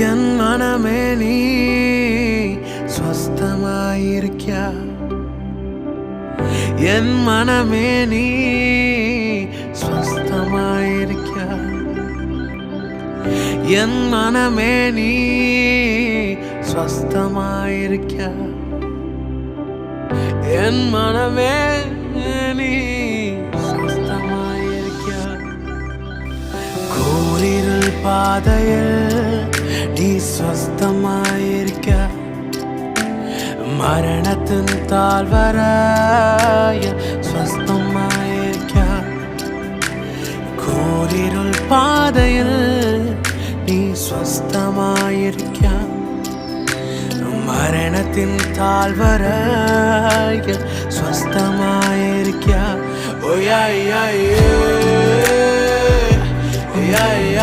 என் மனமே நீ ஸ்வஸ்தமாயிருக்கியா என் மனமே நீ ஸ்வஸ்தமாயிருக்கியா என் மனமே நீ ஸ்வஸ்தமாயிருக்கியா என் மனமே நீ ஸ்வஸ்தமாயிருக்கியா கூரிருள் பாதையில் நீ ஸ்வஸ்தமாயிருக்கியா மரணத்தின் தாழ்வரைய ஸ்வஸ்தமாயிருக்கியா கூரிருள் பாதையில் நீ ஸ்வஸ்தமாயிருக்கியா மரணத்தின் தாழ்வரைய ஸ்வஸ்தமாயிருக்கியா ஓ யா யா யா யா